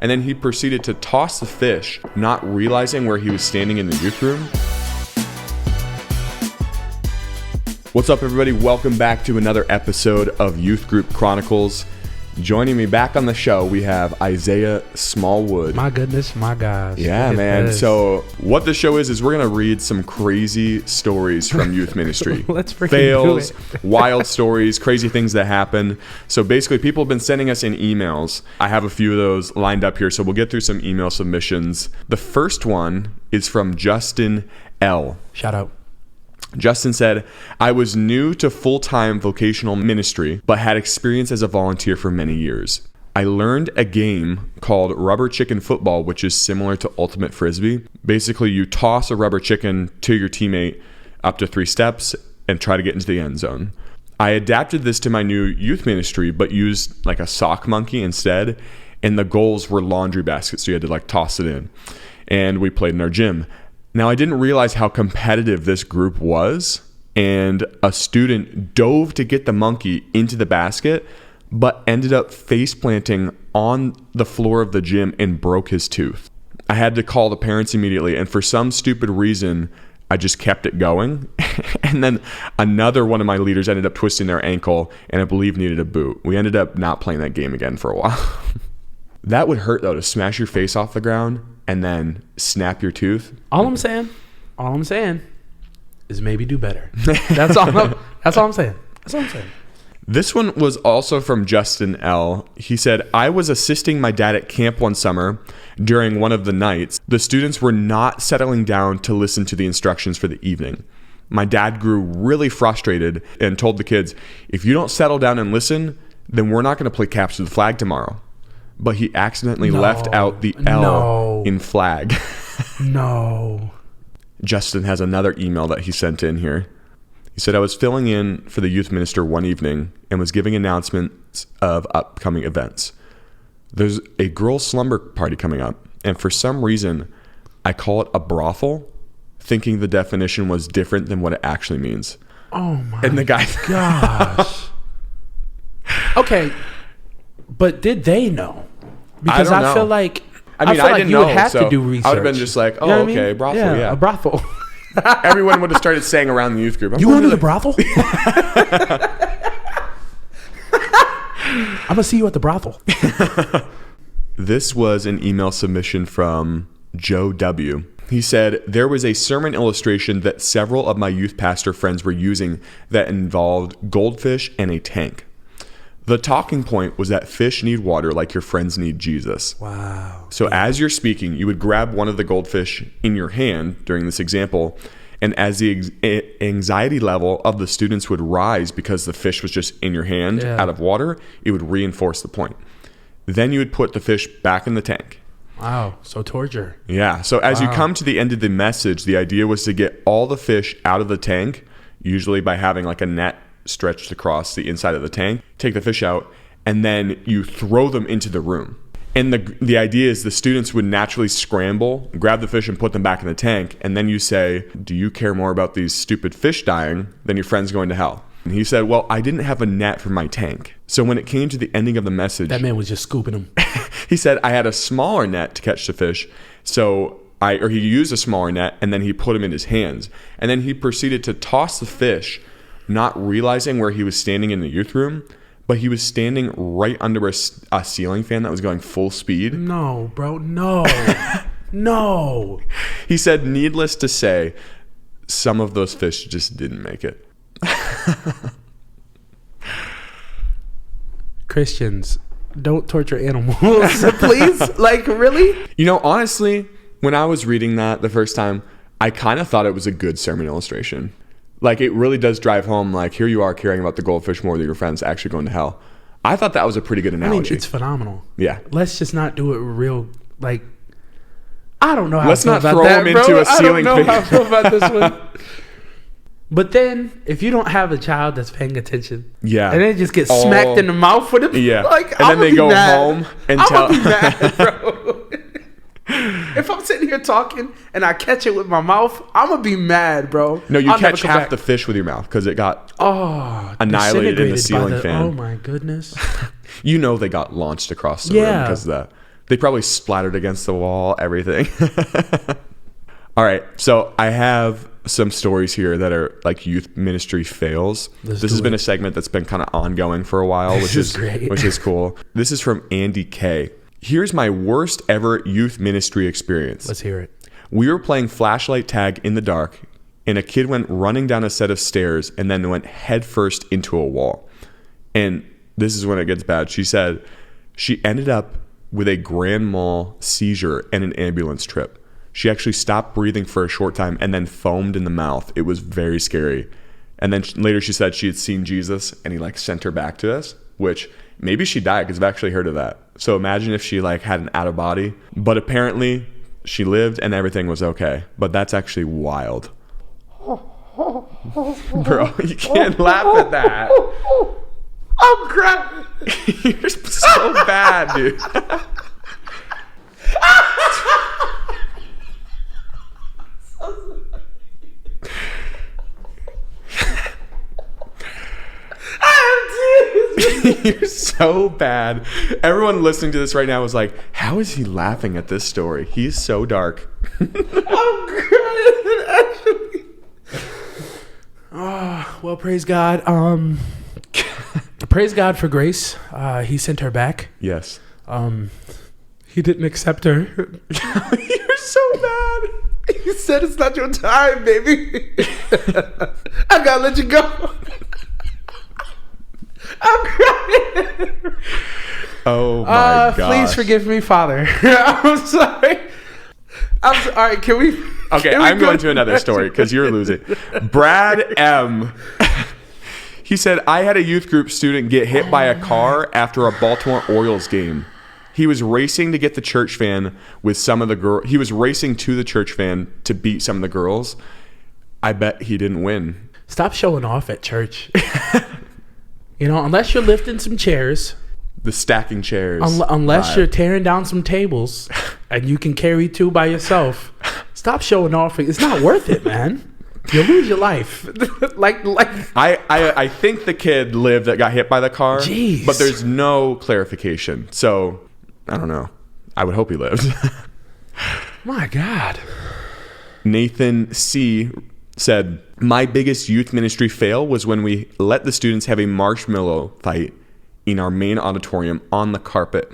and then he proceeded to toss the fish, not realizing where he was standing in the youth room. What's up, everybody? Welcome back to another episode of Youth Group Chronicles. Joining me back on the show, we have Isaiah Smallwood. My goodness, my guys. Yeah, man. So what the show is we're going to read some crazy stories from youth ministry. Let's freaking Fails, do it. wild stories, crazy things that happen. So basically, people have been sending us in emails. I have a few of those lined up here, so we'll get through some email submissions. The first one is from Justin L. Shout out. Justin said, I was new to full-time vocational ministry, but had experience as a volunteer for many years. I learned a game called rubber chicken football, which is similar to ultimate frisbee. Basically, you toss a rubber chicken to your teammate up to 3 steps and try to get into the end zone. I adapted this to my new youth ministry, but used like a sock monkey instead, and the goals were laundry baskets, so you had to like toss it in. And we played in our gym. Now, I didn't realize how competitive this group was, and a student dove to get the monkey into the basket, but ended up face planting on the floor of the gym and broke his tooth. I had to call the parents immediately, and for some stupid reason, I just kept it going. And then another one of my leaders ended up twisting their ankle, and I believe needed a boot. We ended up not playing that game again for a while. That would hurt, though, to smash your face off the ground and then snap your tooth. All I'm saying is maybe do better. That's all I'm saying. This one was also from Justin L. He said, I was assisting my dad at camp one summer during one of the nights. The students were not settling down to listen to the instructions for the evening. My dad grew really frustrated and told the kids, if you don't settle down and listen, then we're not going to play capture the flag tomorrow. But he accidentally left out the L in flag. No. Justin has another email that he sent in here. He said, I was filling in for the youth minister one evening and was giving announcements of upcoming events. There's a girls' slumber party coming up, and for some reason, I call it a brothel, thinking the definition was different than what it actually means. Oh my and the guy gosh. Okay, but did they know? Because I don't know. feel like I didn't know, would have so to do research. I would have been just like, oh, You know what I okay, mean? brothel, yeah. A brothel. Everyone would have started saying around the youth group, You going to the brothel? I'm going to see you at the brothel. This was an email submission from Joe W. He said, there was a sermon illustration that several of my youth pastor friends were using that involved goldfish and a tank. The talking point was that fish need water like your friends need Jesus. Wow. So as you're speaking, you would grab one of the goldfish in your hand during this example, and as the anxiety level of the students would rise because the fish was just in your hand out of water, it would reinforce the point. Then you would put the fish back in the tank. Wow. So torture. Yeah. So as you come to the end of the message, the idea was to get all the fish out of the tank, usually by having like a net stretched across the inside of the tank, take the fish out, and then you throw them into the room. And the idea is the students would naturally scramble, grab the fish and put them back in the tank, and then you say, do you care more about these stupid fish dying than your friends going to hell? And he said, well, I didn't have a net for my tank. So when it came to the ending of the message, That man was just scooping them. he said, I had a smaller net to catch the fish, so he used a smaller net, and then he put them in his hands. And then he proceeded to toss the fish, not realizing where he was standing in the youth room, but he was standing right under a ceiling fan that was going full speed. No, bro. No. No. He said, needless to say, some of those fish just didn't make it. Christians, don't torture animals, please. Like, really? You know, honestly, when I was reading that the first time, I kind of thought it was a good sermon illustration. Like, it really does drive home, like, here you are caring about the goldfish more than your friends actually going to hell. I thought that was a pretty good analogy. It's phenomenal. Yeah. Let's just not do it real, like, I don't know how Let's I feel not about throw that, them bro. into a ceiling I don't know fan. how I feel about this one. But then, if you don't have a child that's paying attention, yeah, and then just get smacked in the mouth for them, yeah, like, and then they go home and tell. I'm gonna be mad, bro. If I'm sitting here talking and I catch it with my mouth, I'm gonna be mad, bro. No, you I'll catch half the fish with your mouth because it got annihilated in the ceiling fan. Oh my goodness! You know they got launched across the room because of that. They probably splattered against the wall, everything. All right, so I have some stories here that are like youth ministry fails. This has been a segment that's been kind of ongoing for a while, which is great. Which is cool. This is from Andy K. Here's my worst ever youth ministry experience. Let's hear it. We were playing flashlight tag in the dark, and a kid went running down a set of stairs and then went headfirst into a wall. And this is when it gets bad. She said she ended up with a grand mal seizure and an ambulance trip. She actually stopped breathing for a short time and then foamed in the mouth. It was very scary. And then later she said she had seen Jesus and he like sent her back to us, which maybe she died because I've actually heard of that. So imagine if she like had an out of body, but apparently she lived and everything was okay. But that's actually wild. Bro, you can't laugh at that. I'm crying. You're so bad, dude. You're so bad. Everyone listening to this right now is like, how is he laughing at this story? He's so dark. I'm crying, actually. Well, praise God. Praise God for grace. He sent her back. Yes. He didn't accept her. You're so bad. He said it's not your time, baby. I gotta let you go. I'm crying. Oh my god. Please forgive me, Father. I'm sorry. All right, can we? Okay, I'm going to another story because you're losing. Brad M. He said, I had a youth group student get hit by a car after a Baltimore Orioles game. He was racing to get the church van with some of the girls. He was racing to the church van to beat some of the girls. I bet he didn't win. Stop showing off at church. Unless you're lifting some chairs. The stacking chairs. Unless you're tearing down some tables and you can carry 2 by yourself. Stop showing off. It's not worth it, man. You'll lose your life. like I think the kid lived that got hit by the car. Jeez. But there's no clarification. So, I don't know. I would hope he lived. My God. Nathan C. said, my biggest youth ministry fail was when we let the students have a marshmallow fight in our main auditorium on the carpet.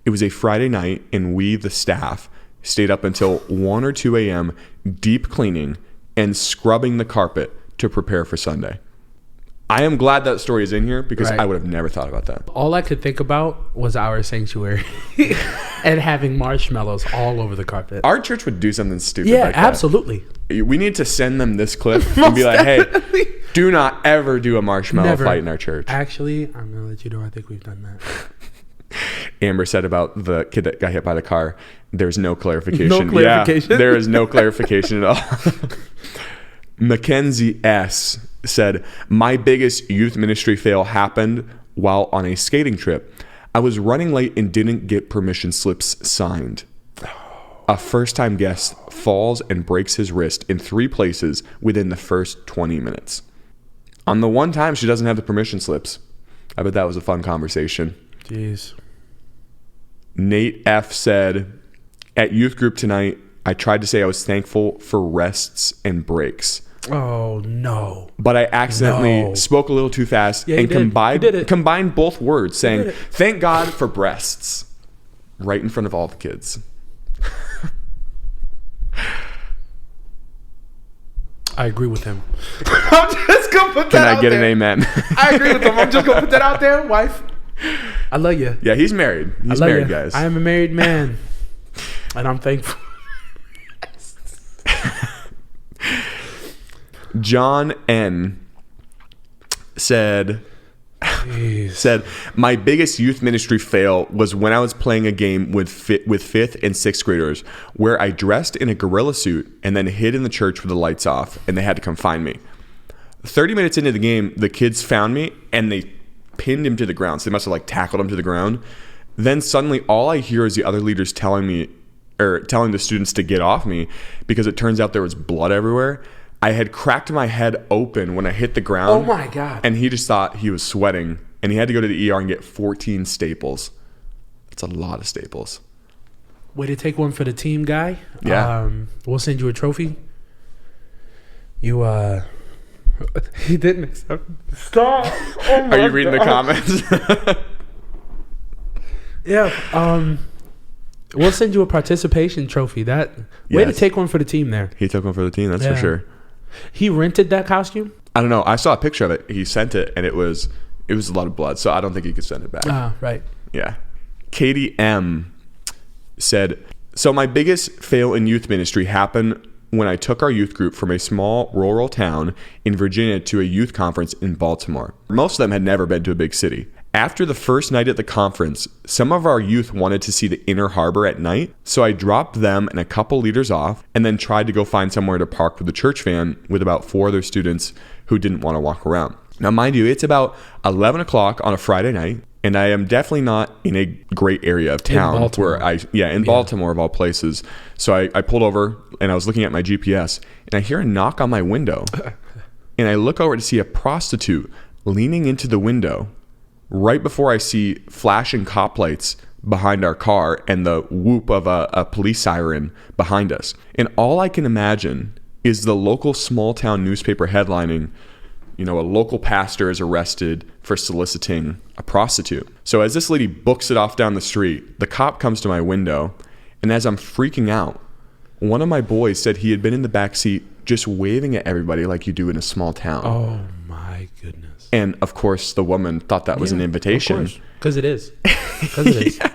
It was a Friday night, and we, the staff, stayed up until 1 or 2 a.m. deep cleaning and scrubbing the carpet to prepare for Sunday. I am glad that story is in here because I would have never thought about that. All I could think about was our sanctuary and having marshmallows all over the carpet. Our church would do something stupid like that. Yeah, absolutely. We need to send them this clip and be like, hey, do not ever do a marshmallow fight in our church. Actually, I'm going to let you know I think we've done that. Amber said about the kid that got hit by the car, there's no clarification. No clarification? Yeah, there is no clarification at all. Mackenzie S. said, my biggest youth ministry fail happened while on a skating trip. I was running late and didn't get permission slips signed. A first-time guest falls and breaks his wrist in 3 places within the first 20 minutes. On the one time she doesn't have the permission slips. I bet that was a fun conversation. Jeez. Nate F. said, at youth group tonight, I tried to say I was thankful for rests and breaks. Oh, no. But I accidentally spoke a little too fast and combined both words, saying, thank God for breasts, right in front of all the kids. I agree with him. I'm just going to put that out there. Can I get an amen? I agree with him. I'm just going to put that out there, wife. I love you. Yeah, he's married. He's married, guys. I am a married man, and I'm thankful. John N. said, my biggest youth ministry fail was when I was playing a game with 5th and 6th graders where I dressed in a gorilla suit and then hid in the church with the lights off, and they had to come find me. 30 minutes into the game, the kids found me and they pinned him to the ground. So they must have tackled him to the ground. Then suddenly all I hear is the other leaders telling the students to get off me because it turns out there was blood everywhere. I had cracked my head open when I hit the ground. Oh my God. And he just thought he was sweating and he had to go to the ER and get 14 staples. That's a lot of staples. Way to take one for the team, guy. Yeah. We'll send you a trophy. You he didn't accept. Stop. Oh Are you reading the comments? Yeah. We'll send you a participation trophy. Way to take one for the team there. He took one for the team, that's for sure. He rented that costume? I don't know. I saw a picture of it. He sent it, and it was a lot of blood, so I don't think he could send it back. Right. Yeah. Katie M. said, so my biggest fail in youth ministry happened when I took our youth group from a small rural town in Virginia to a youth conference in Baltimore. Most of them had never been to a big city. After the first night at the conference, some of our youth wanted to see the inner harbor at night, so I dropped them and a couple leaders off and then tried to go find somewhere to park with the church van with about 4 other students who didn't want to walk around. Now, mind you, it's about 11 o'clock on a Friday night, and I am definitely not in a great area of town. In Baltimore of all places. So I pulled over and I was looking at my GPS and I hear a knock on my window and I look over to see a prostitute leaning into the window right before I see flashing cop lights behind our car and the whoop of a police siren behind us. And all I can imagine is the local small town newspaper headlining, a local pastor is arrested for soliciting a prostitute. So as this lady books it off down the street, the cop comes to my window, and as I'm freaking out, one of my boys said he had been in the back seat just waving at everybody like you do in a small town. Oh my goodness. And of course, the woman thought that was an invitation. Because it is. Yeah.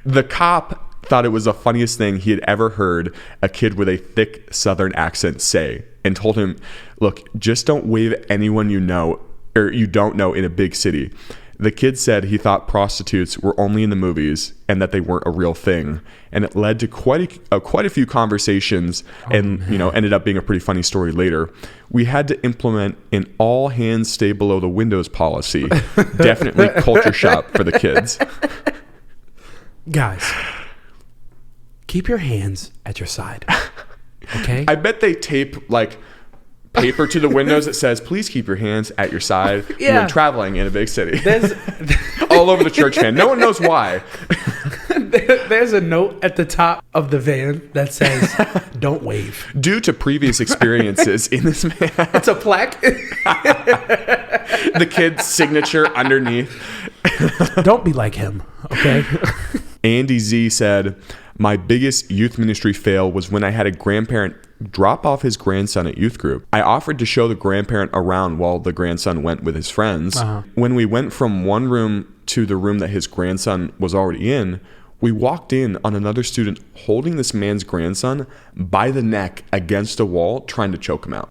The cop thought it was the funniest thing he had ever heard a kid with a thick Southern accent say, and told him, look, just don't wave at anyone you know or you don't know in a big city. The kid said he thought prostitutes were only in the movies and that they weren't a real thing. And it led to quite a few conversations ended up being a pretty funny story later. We had to implement an all hands stay below the windows policy. Definitely culture shock for the kids. Guys, keep your hands at your side. Okay? I bet they tape paper to the windows that says, please keep your hands at your side when traveling in a big city. All over the church van. No one knows why. There's a note at the top of the van that says, don't wave. Due to previous experiences in this van. It's a plaque. The kid's signature underneath. Don't be like him, okay? Andy Z said, my biggest youth ministry fail was when I had a grandparent drop off his grandson at youth group. I offered to show the grandparent around while the grandson went with his friends. When we went from one room to the room that his grandson was already in, we walked in on another student holding this man's grandson by the neck against a wall, trying to choke him out.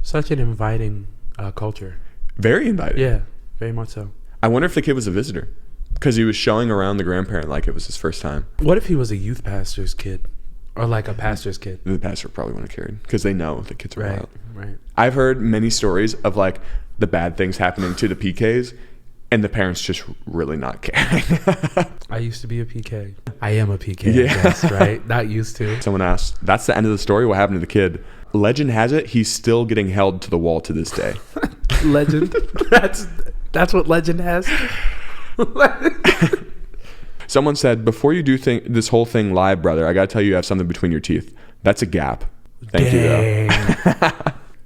Such an inviting culture. Very inviting. Yeah, very much so. I wonder if the kid was a visitor because he was showing around the grandparent like it was his first time. What if he was a youth pastor's kid or like a pastor's kid? The pastor probably wouldn't have cared because they know the kids are wild. Right. I've heard many stories of the bad things happening to the PKs and the parents just really not caring. I used to be a PK. I am a PK, I guess, right? Not used to. Someone asked, that's the end of the story? What happened to the kid? Legend has it, he's still getting held to the wall to this day. Legend? That's what legend has? Someone said, before you do this whole thing live, brother, I got to tell you have something between your teeth. That's a gap. Thank you, though.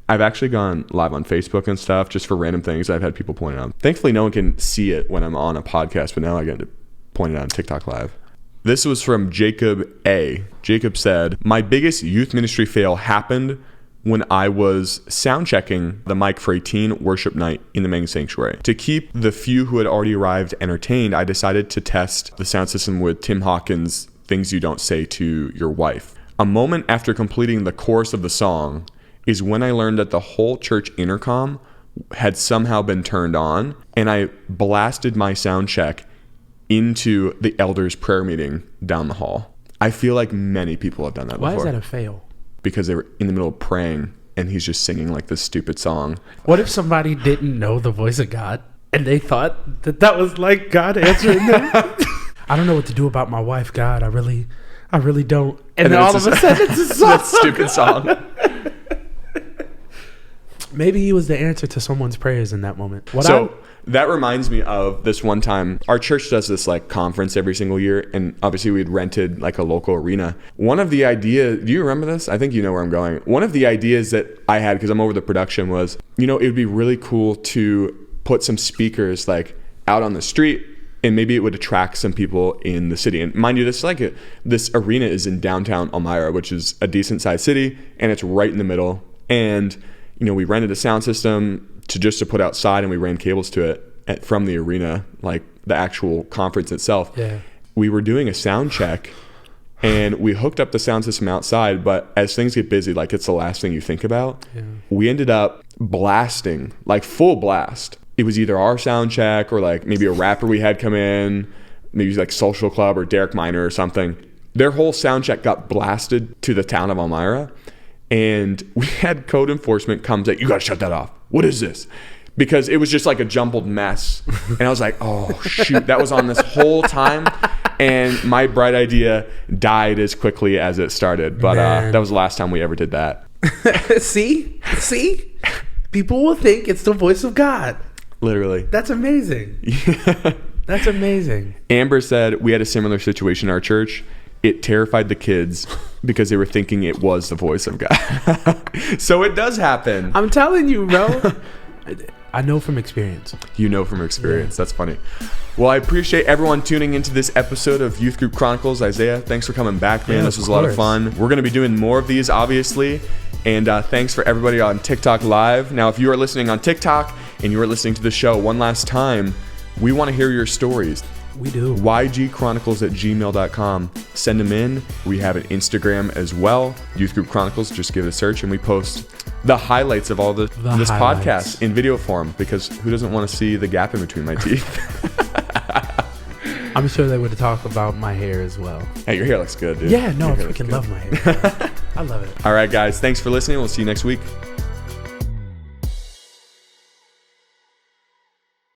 I've actually gone live on Facebook and stuff just for random things I've had people point out. Thankfully, no one can see it when I'm on a podcast, but now I get to point it out on TikTok Live. This was from Jacob A. Jacob said, my biggest youth ministry fail happened when I was sound checking the mic for a teen worship night in the main sanctuary. To keep the few who had already arrived entertained, I decided to test the sound system with Tim Hawkins' Things You Don't Say to Your Wife. A moment after completing the chorus of the song is when I learned that the whole church intercom had somehow been turned on, and I blasted my sound check into the elders' prayer meeting down the hall. I feel like many people have done that before. Why is that a fail? Because they were in the middle of praying and he's just singing this stupid song. What if somebody didn't know the voice of God and they thought that was God answering them? I don't know what to do about my wife, God. I really don't. And then all of a sudden it's a song. That stupid song. Maybe he was the answer to someone's prayers in that moment. That reminds me of this one time. Our church does this like conference every single year, and obviously we'd rented like a local arena. One of the ideas, do you remember this? I think you know where I'm going. One of the ideas that I had, because I'm over the production, was, it would be really cool to put some speakers like out on the street, and maybe it would attract some people in the city. And mind you, this arena is in downtown Elmira, which is a decent sized city, and it's right in the middle. And we rented a sound system to put outside, and we ran cables to it from the arena, like the actual conference itself. Yeah. We were doing a sound check, and we hooked up the sound system outside, but as things get busy, like it's the last thing you think about. Yeah. We ended up blasting, like full blast. It was either our sound check or like maybe a rapper we had come in, maybe like Social Club or Derek Minor or something. Their whole sound check got blasted to the town of Elmira, and we had code enforcement come say, "You got to shut that off. What is this?" Because it was just like a jumbled mess. And I was like, oh shoot, that was on this whole time. And my bright idea died as quickly as it started. But that was the last time we ever did that. See? People will think it's the voice of God. Literally. That's amazing. Yeah. That's amazing. Amber said we had a similar situation in our church. It terrified the kids because they were thinking it was the voice of God. So it does happen. I'm telling you, bro. I know from experience. You know from experience. Yeah. That's funny. Well, I appreciate everyone tuning into this episode of Youth Group Chronicles. Isaiah, thanks for coming back, man. This was a lot of fun. We're going to be doing more of these, obviously. And thanks for everybody on TikTok Live. Now, if you are listening on TikTok and you are listening to the show one last time, we want to hear your stories. We do. ygchronicles@gmail.com. Send them in. We have an Instagram as well. Youth Group Chronicles. Just give it a search, and we post the highlights of all this podcast in video form, because who doesn't want to see the gap in between my teeth? I'm sure they would talk about my hair as well. Hey, your hair looks good, dude. Yeah, no, I freaking love my hair. I love it. All right, guys. Thanks for listening. We'll see you next week.